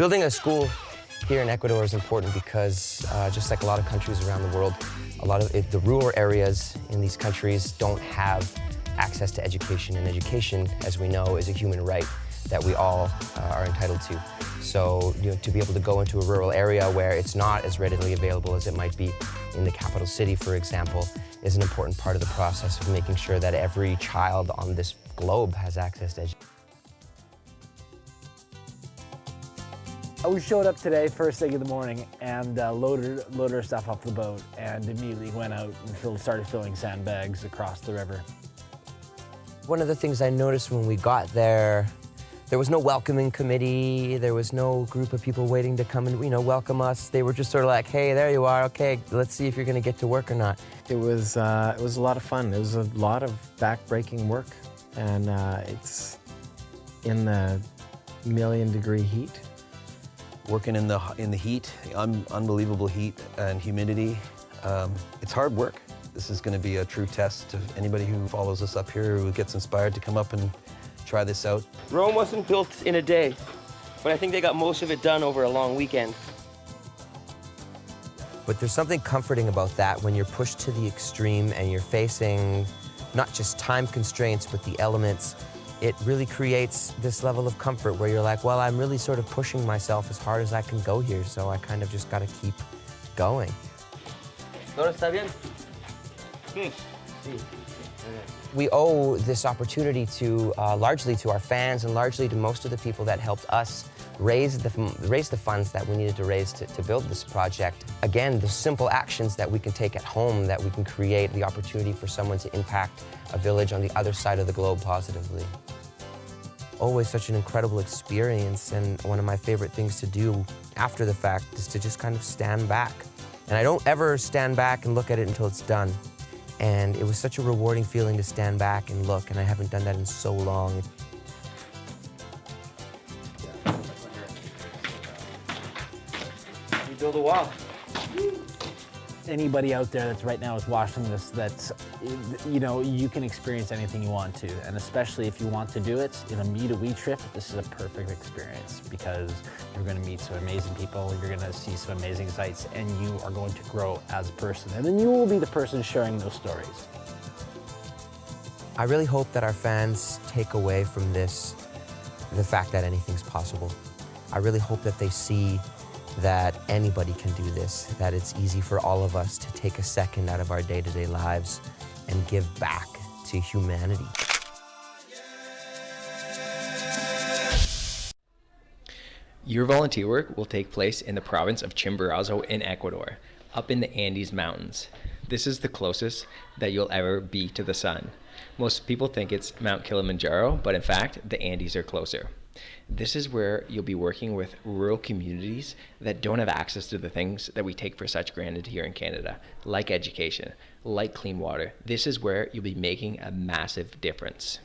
Building a school here in Ecuador is important because just like a lot of countries around the world, a lot of the rural areas in these countries don't have access to education, and education, as we know, is a human right that we all are entitled to. So, to be able to go into a rural area where it's not as readily available as it might be in the capital city, for example, is an important part of the process of making sure that every child on this globe has access to education. We showed up today first thing in the morning and loaded our stuff off the boat and immediately went out and started filling sandbags across the river. One of the things I noticed when we got there, there was no welcoming committee, there was no group of people waiting to come and welcome us. They were just sort of like, hey, there you are, okay, let's see if you're gonna get to work or not. It was a lot of fun. It was a lot of back-breaking work, and it's in the million-degree heat. Working in the heat, unbelievable heat and humidity. It's hard work. This is going to be a true test to anybody who follows us up here, who gets inspired to come up and try this out. Rome wasn't built in a day, but I think they got most of it done over a long weekend. But there's something comforting about that when you're pushed to the extreme and you're facing not just time constraints, but the elements. It really creates this level of comfort where you're like, well, I'm really sort of pushing myself as hard as I can go here, so I kind of just got to keep going. ¿Todo está bien? Sí. We owe this opportunity to largely to our fans and largely to most of the people that helped us raise the funds that we needed to raise to build this project. Again, the simple actions that we can take at home, that we can create the opportunity for someone to impact a village on the other side of the globe positively. Always such an incredible experience, and one of my favorite things to do after the fact is to just kind of stand back. And I don't ever stand back and look at it until it's done. And it was such a rewarding feeling to stand back and look, and I haven't done that in so long. We build a wall. Anybody out there that's right now is watching this, you can experience anything you want to, and especially if you want to do it in a me-to-we trip, this is a perfect experience because you're going to meet some amazing people, you're going to see some amazing sights, and you are going to grow as a person, and then you will be the person sharing those stories. I really hope that our fans take away from this the fact that anything's possible. I really hope that they see that anybody can do this, that it's easy for all of us to take a second out of our day-to-day lives and give back to humanity. Your volunteer work will take place in the province of Chimborazo in Ecuador, up in the Andes Mountains. This is the closest that you'll ever be to the sun. Most people think it's Mount Kilimanjaro, but in fact, the Andes are closer. This is where you'll be working with rural communities that don't have access to the things that we take for such granted here in Canada, like education, like clean water. This is where you'll be making a massive difference.